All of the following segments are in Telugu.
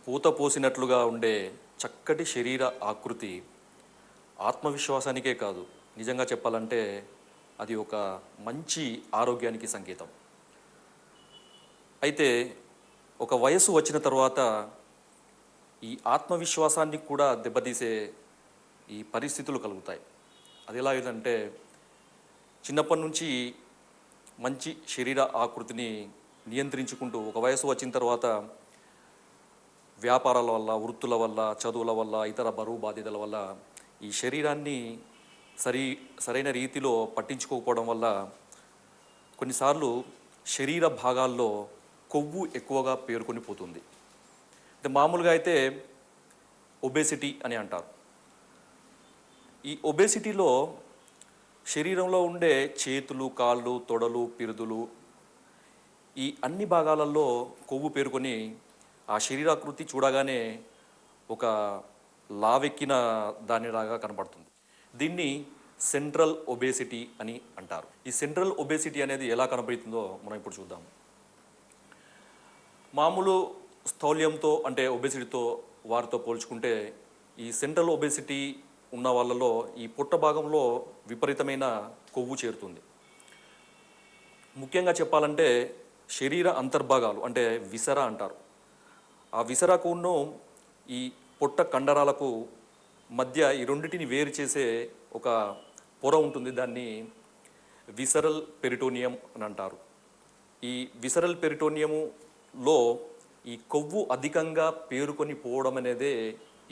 పూత పోసినట్లుగా ఉండే చక్కటి శరీర ఆకృతి ఆత్మవిశ్వాసానికే కాదు, నిజంగా చెప్పాలంటే అది ఒక మంచి ఆరోగ్యానికి సంకేతం. అయితే ఒక వయసు వచ్చిన తర్వాత ఈ ఆత్మవిశ్వాసాన్ని కూడా దెబ్బతీసే ఈ పరిస్థితులు కలుగుతాయి. అది ఎలాగంటే చిన్నప్పటి నుంచి మంచి శరీర ఆకృతిని నియంత్రించుకుంటూ ఒక వయసు వచ్చిన తర్వాత వ్యాపారాల వల్ల, వృత్తుల వల్ల, చదువుల వల్ల, ఇతర బరువు బాధ్యతల వల్ల ఈ శరీరాన్ని సరైన రీతిలో పట్టించుకోకపోవడం వల్ల కొన్నిసార్లు శరీర భాగాల్లో కొవ్వు ఎక్కువగా పేరుకొని పోతుంది. అంటే మామూలుగా అయితే ఒబేసిటీ అని అంటారు. ఈ ఒబేసిటీలో శరీరంలో ఉండే చేతులు, కాళ్ళు, తొడలు, పిరుదులు ఈ అన్ని భాగాలలో కొవ్వు పేరుకొని ఆ శరీరాకృతి చూడగానే ఒక లావెక్కిన దానిలాగా కనబడుతుంది. దీన్ని సెంట్రల్ ఒబేసిటీ అని అంటారు. ఈ సెంట్రల్ ఒబేసిటీ అనేది ఎలా కనబడుతుందో మనం ఇప్పుడు చూద్దాం. మామూలు స్థౌల్యంతో అంటే ఒబేసిటీతో వారితో పోల్చుకుంటే ఈ సెంట్రల్ ఒబేసిటీ ఉన్న వాళ్ళలో ఈ పొట్ట భాగంలో విపరీతమైన కొవ్వు చేరుతుంది. ముఖ్యంగా చెప్పాలంటే శరీర అంతర్భాగాలు అంటే విసర అంటారు. ఆ విసరాకును ఈ పొట్ట కండరాలకు మధ్య ఈ రెండింటిని వేరు చేసే ఒక పొర ఉంటుంది. దాన్ని విసరల్ పెరిటోనియం అని అంటారు. ఈ విసరల్ పెరిటోనియములో ఈ కొవ్వు అధికంగా పేరుకొని పోవడం అనేదే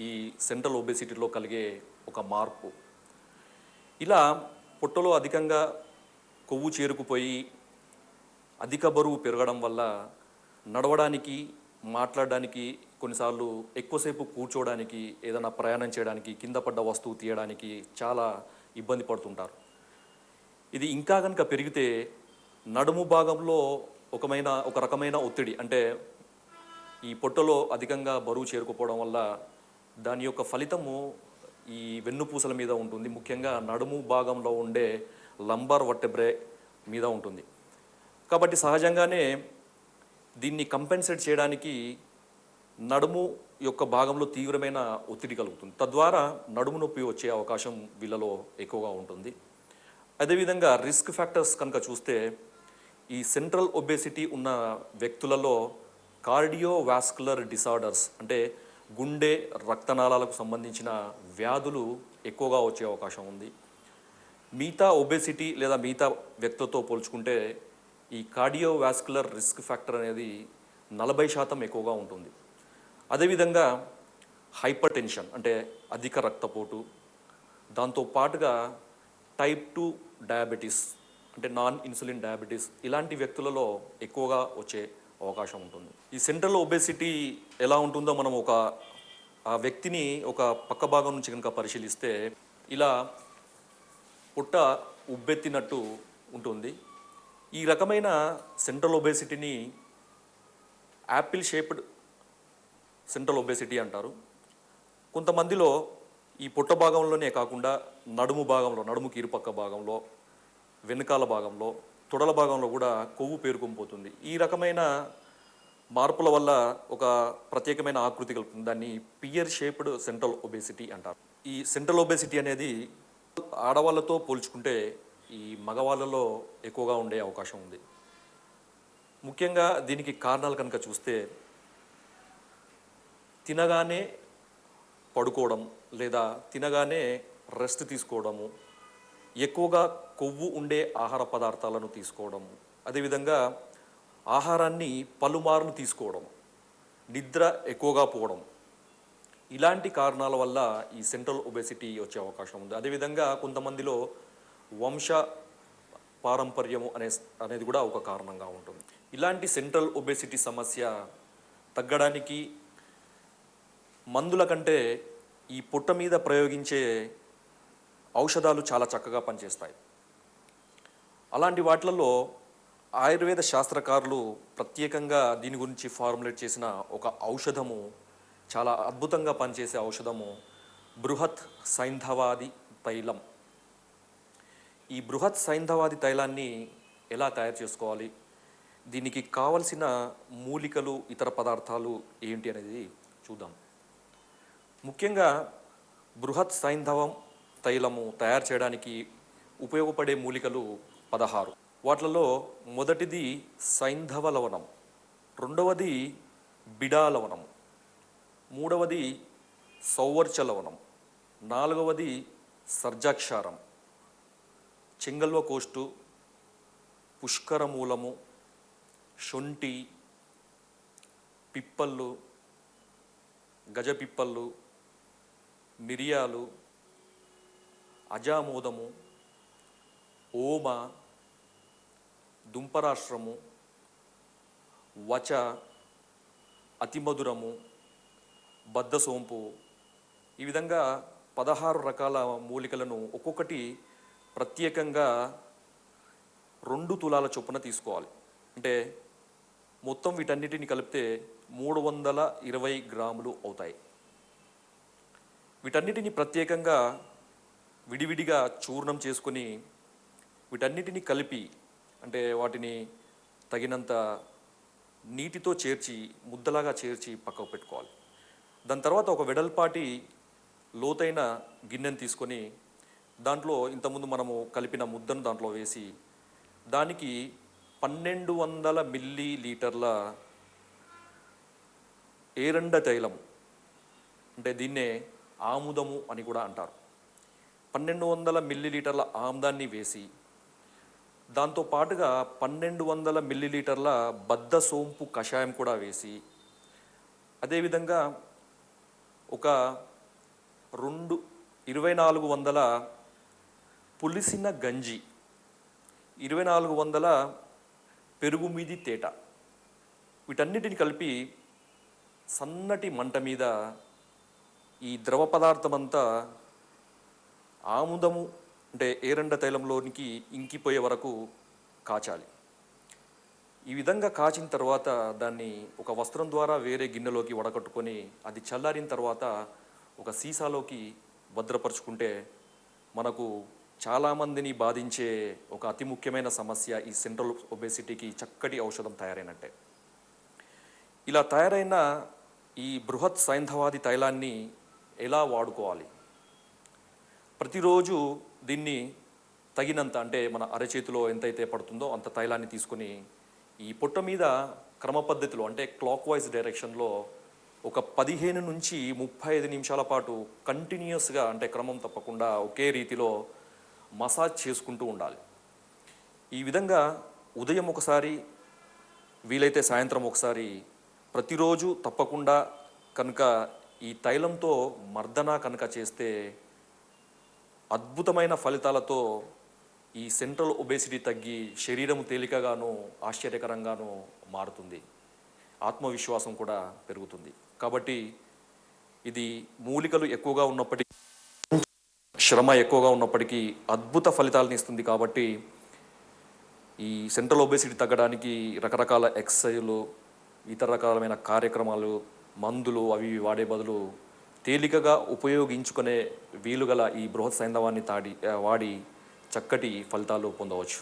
ఈ సెంట్రల్ ఒబేసిటీలో కలిగే ఒక మార్పు. ఇలా పొట్టలో అధికంగా కొవ్వు చేరుకుపోయి అధిక బరువు పెరగడం వల్ల నడవడానికి, మాట్లాడడానికి, కొన్నిసార్లు ఎక్కువసేపు కూర్చోవడానికి, ఏదైనా ప్రయాణం చేయడానికి, కింద పడ్డ వస్తువు తీయడానికి చాలా ఇబ్బంది పడుతుంటారు. ఇది ఇంకా కనుక పెరిగితే నడుము భాగంలో ఒక రకమైన ఒత్తిడి, అంటే ఈ పొట్టలో అధికంగా బరువు చేరుకుపోవడం వల్ల దాని యొక్క ఫలితము ఈ వెన్నుపూసల మీద ఉంటుంది. ముఖ్యంగా నడుము భాగంలో ఉండే లంబార్ వర్టెబ్రే మీద ఉంటుంది. కాబట్టి సహజంగానే దీన్ని కంపెన్సేట్ చేయడానికి నడుము యొక్క భాగంలో తీవ్రమైన ఒత్తిడి కలుగుతుంది. తద్వారా నడుము నొప్పి వచ్చే అవకాశం వీళ్ళలో ఎక్కువగా ఉంటుంది. అదేవిధంగా రిస్క్ ఫ్యాక్టర్స్ కనుక చూస్తే ఈ సెంట్రల్ ఒబేసిటీ ఉన్న వ్యక్తులలో కార్డియోవాస్కులర్ డిసార్డర్స్ అంటే గుండె, రక్తనాళాలకు సంబంధించిన వ్యాధులు ఎక్కువగా వచ్చే అవకాశం ఉంది. మిగతా ఒబేసిటీ లేదా మిగతా వ్యక్తులతో పోల్చుకుంటే ఈ కార్డియోవాస్కులర్ రిస్క్ ఫ్యాక్టర్ అనేది 40% ఎక్కువగా ఉంటుంది. అదేవిధంగా హైపర్ టెన్షన్ అంటే అధిక రక్తపోటు, దాంతో పాటుగా టైప్ 2 డయాబెటీస్ అంటే నాన్ ఇన్సులిన్ డయాబెటీస్ ఇలాంటి వ్యక్తులలో ఎక్కువగా వచ్చే అవకాశం ఉంటుంది. ఈ సెంట్రల్ ఒబేసిటీ ఎలా ఉంటుందో మనం ఆ వ్యక్తిని ఒక పక్క భాగం నుంచి కనుక పరిశీలిస్తే ఇలా పుట్ట ఉబ్బెత్తినట్టు ఉంటుంది. ఈ రకమైన సెంట్రల్ ఒబేసిటీని యాపిల్ షేప్డ్ సెంట్రల్ ఒబేసిటీ అంటారు. కొంతమందిలో ఈ పొట్ట భాగంలోనే కాకుండా నడుముకి ఇరుపక్క భాగంలో, వెనుకాల భాగంలో, తొడల భాగంలో కూడా కొవ్వు పేరుకొని ఈ రకమైన మార్పుల వల్ల ఒక ప్రత్యేకమైన ఆకృతి కలుగుతుంది. దాన్ని పియర్ షేప్డ్ సెంట్రల్ ఒబేసిటీ అంటారు. ఈ సెంట్రల్ ఒబేసిటీ అనేది ఆడవాళ్ళతో పోల్చుకుంటే ఈ మగవాళ్ళలో ఎక్కువగా ఉండే అవకాశం ఉంది. ముఖ్యంగా దీనికి కారణాలు కనుక చూస్తే తినగానే పడుకోవడం లేదా తినగానే రెస్ట్ తీసుకోవడము, ఎక్కువగా కొవ్వు ఉండే ఆహార పదార్థాలను తీసుకోవడము, అదేవిధంగా ఆహారాన్ని పలుమార్లు తీసుకోవడం, నిద్ర ఎక్కువగా పోవడం, ఇలాంటి కారణాల వల్ల ఈ సెంట్రల్ ఒబేసిటీ వచ్చే అవకాశం ఉంది. అదేవిధంగా కొంతమందిలో వంశ పారంపర్యము అనేది కూడా ఒక కారణంగా ఉంటుంది. ఇలాంటి సెంట్రల్ ఒబేసిటీ సమస్య తగ్గడానికి మందుల కంటే ఈ పొట్ట మీద ప్రయోగించే ఔషధాలు చాలా చక్కగా పనిచేస్తాయి. అలాంటి వాటిలలో ఆయుర్వేద శాస్త్రకారులు ప్రత్యేకంగా దీని గురించి ఫార్ములేట్ చేసిన ఒక ఔషధము, చాలా అద్భుతంగా పనిచేసే ఔషధము బృహత్ సైంధవాది తైలం. ఈ బృహత్ సైంధవాది తైలాన్ని ఎలా తయారు చేసుకోవాలి, దీనికి కావలసిన మూలికలు, ఇతర పదార్థాలు ఏంటి అనేది చూద్దాం. ముఖ్యంగా బృహత్ సైంధవం తైలము తయారు చేయడానికి ఉపయోగపడే మూలికలు 16. వాటిలలో మొదటిది సైంధవ లవణం, రెండవది బిడా లవణం, మూడవది సౌవర్చ లవణం, నాలుగవది సర్జాక్షారం, చెంగల్వ కోష్టు, పుష్కరమూలము, శొంఠి, పిప్పళ్ళు, గజపిప్పళ్ళు, మిరియాలు, అజామోదము, ఓమ, దుంపరాశ్రము, వచ, అతిమధురము, బద్దసోంపు, ఈ విధంగా 16 రకాల మూలికలను ఒక్కొక్కటి ప్రత్యేకంగా 2 తులాల చొప్పున తీసుకోవాలి. అంటే మొత్తం వీటన్నిటిని కలిపితే 320 గ్రాములు అవుతాయి. వీటన్నిటిని ప్రత్యేకంగా విడివిడిగా చూర్ణం చేసుకొని వీటన్నిటిని కలిపి, అంటే వాటిని తగినంత నీటితో చేర్చి ముద్దలాగా చేర్చి పక్కకు పెట్టుకోవాలి. దాని తర్వాత ఒక వెడల్పాటి లోతైన గిన్నెను తీసుకొని దాంట్లో ఇంతకుముందు మనము కలిపిన ముద్దను దాంట్లో వేసి దానికి 1200 మిల్లీ లీటర్ల ఏరండ తైలం, అంటే దీన్నే ఆముదము అని కూడా అంటారు, 1200 మిల్లీ లీటర్ల ఆముదాన్ని వేసి దాంతో పాటుగా 1200 మిల్లీ లీటర్ల బద్ద సోంపు కషాయం కూడా వేసి అదేవిధంగా ఒక 2400 పులిసిన గంజి, 2400 పెరుగు మీది తేట, వీటన్నిటిని కలిపి సన్నటి మంట మీద ఈ ద్రవ పదార్థమంతా ఆముదము అంటే ఏరండ తైలంలోనికి ఇంకిపోయే వరకు కాచాలి. ఈ విధంగా కాచిన తర్వాత దాన్ని ఒక వస్త్రం ద్వారా వేరే గిన్నెలోకి వడకట్టుకొని అది చల్లారిన తర్వాత ఒక సీసాలోకి భద్రపరుచుకుంటే మనకు చాలామందిని బాధించే ఒక అతి ముఖ్యమైన సమస్య ఈ సెంట్రల్ ఒబేసిటీకి చక్కటి ఔషధం తయారైనట్టే. ఇలా తయారైన ఈ బృహత్ సైంధవాది తైలాన్ని ఎలా వాడుకోవాలి? ప్రతిరోజు దీన్ని తగినంత, అంటే మన అరచేతిలో ఎంతైతే పడుతుందో అంత తైలాన్ని తీసుకొని ఈ పొట్ట మీద క్రమ పద్ధతిలో, అంటే క్లాక్ వైజ్ డైరెక్షన్లో ఒక 15 నుంచి 35 నిమిషాల పాటు కంటిన్యూస్గా, అంటే క్రమం తప్పకుండా ఒకే రీతిలో మసాజ్ చేసుకుంటూ ఉండాలి. ఈ విధంగా ఉదయం ఒకసారి, వీలైతే సాయంత్రం ఒకసారి, ప్రతిరోజు తప్పకుండా కనుక ఈ తైలంతో మర్దన కనుక చేస్తే అద్భుతమైన ఫలితాలతో ఈ సెంట్రల్ ఒబేసిటీ తగ్గి శరీరం తేలికగాను ఆశ్చర్యకరంగాను మారుతుంది. ఆత్మవిశ్వాసం కూడా పెరుగుతుంది. కాబట్టి ఇది మూలికలు ఎక్కువగా ఉన్నప్పటికీ, శ్రమ ఎక్కువగా ఉన్నప్పటికీ అద్భుత ఫలితాలను ఇస్తుంది. కాబట్టి ఈ సెంట్రల్ ఒబేసిటీ తగ్గడానికి రకరకాల ఎక్సర్సైజులు, ఇతర రకాలమైన కార్యక్రమాలు, మందులు అవి వాడే బదులు తేలికగా ఉపయోగించుకునే వీలుగల ఈ బృహత్ సైంధవాన్ని వాడి చక్కటి ఫలితాలు పొందవచ్చు.